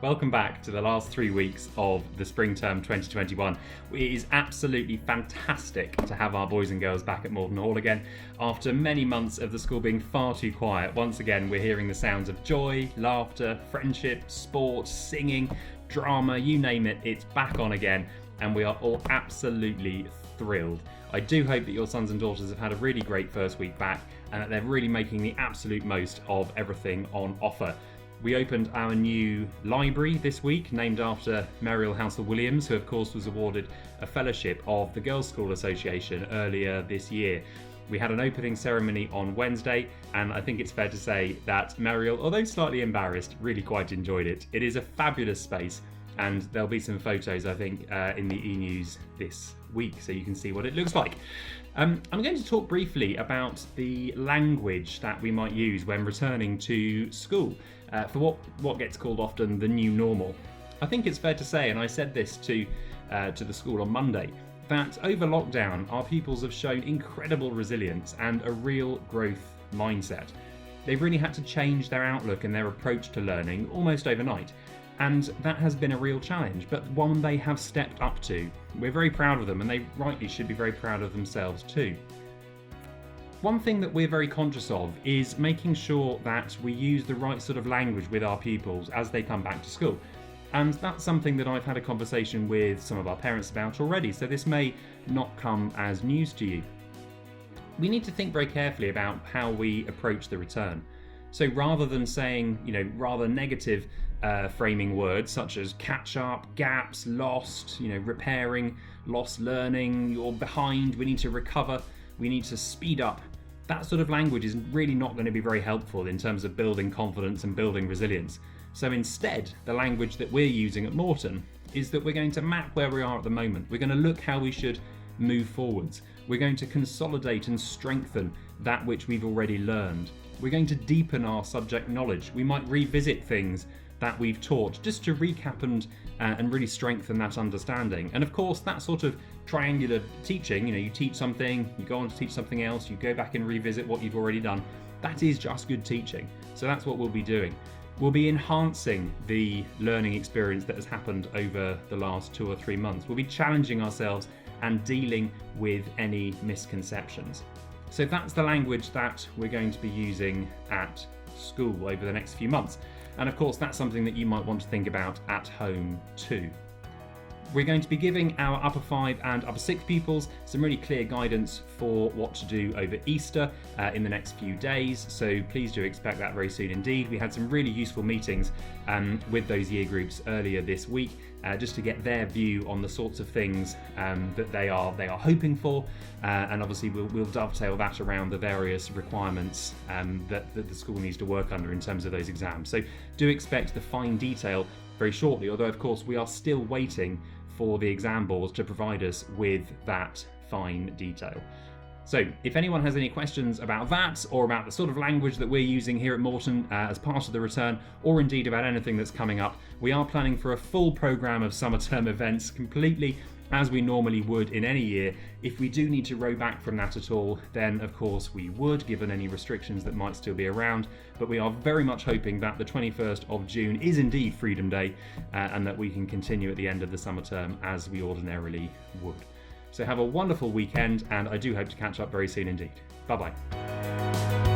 Welcome back to the last 3 weeks of the spring term 2021. It is absolutely fantastic to have our boys and girls back at Morden Hall again. After many months of the school being far too quiet, once again we're hearing the sounds of joy, laughter, friendship, sport, singing, drama, you name it, it's back on again, and we are all absolutely thrilled. I do hope that your sons and daughters have had a really great first week back and that they're really making the absolute most of everything on offer. We opened our new library this week, named after Muriel Housel-Williams, who of course was awarded a fellowship of the Girls' School Association earlier this year. We had an opening ceremony on Wednesday, and I think it's fair to say that Muriel, although slightly embarrassed, really quite enjoyed it. It is a fabulous space, and there'll be some photos, I think, in the e-news this week, so you can see what it looks like. I'm going to talk briefly about the language that we might use when returning to school for what gets called often the new normal. I think it's fair to say, and I said this to the school on Monday, that over lockdown our pupils have shown incredible resilience and a real growth mindset. They've really had to change their outlook and their approach to learning almost overnight. And that has been a real challenge, but one they have stepped up to. We're very proud of them, and they rightly should be very proud of themselves too. One thing that we're very conscious of is making sure that we use the right sort of language with our pupils as they come back to school. And that's something that I've had a conversation with some of our parents about already, so this may not come as news to you. We need to think very carefully about how we approach the return. So rather than saying, rather negative framing words such as catch up, gaps, lost, repairing, lost learning, you're behind, we need to recover, we need to speed up. That sort of language is really not going to be very helpful in terms of building confidence and building resilience. So instead, the language that we're using at Moreton is that we're going to map where we are at the moment. We're going to look how we should move forwards. We're going to consolidate and strengthen that which we've already learned. We're going to deepen our subject knowledge. We might revisit things that we've taught just to recap and really strengthen that understanding. And of course, that sort of triangular teaching, you teach something, you go on to teach something else, you go back and revisit what you've already done. That is just good teaching. So that's what we'll be doing. We'll be enhancing the learning experience that has happened over the last 2 or 3 months. We'll be challenging ourselves and dealing with any misconceptions. So that's the language that we're going to be using at school over the next few months. And of course, that's something that you might want to think about at home too. We're going to be giving our upper 5 and upper 6 pupils some really clear guidance for what to do over Easter in the next few days. So please do expect that very soon indeed. We had some really useful meetings with those year groups earlier this week, just to get their view on the sorts of things that they are hoping for, and obviously we'll dovetail that around the various requirements that the school needs to work under in terms of those exams. So do expect the fine detail very shortly, although of course we are still waiting for the exam boards to provide us with that fine detail. So if anyone has any questions about that, or about the sort of language that we're using here at Moreton as part of the return, or indeed about anything that's coming up, we are planning for a full programme of summer term events, completely as we normally would in any year. If we do need to row back from that at all, then of course we would, given any restrictions that might still be around. But we are very much hoping that the 21st of June is indeed Freedom Day, and that we can continue at the end of the summer term as we ordinarily would. So have a wonderful weekend, and I do hope to catch up very soon indeed. Bye bye.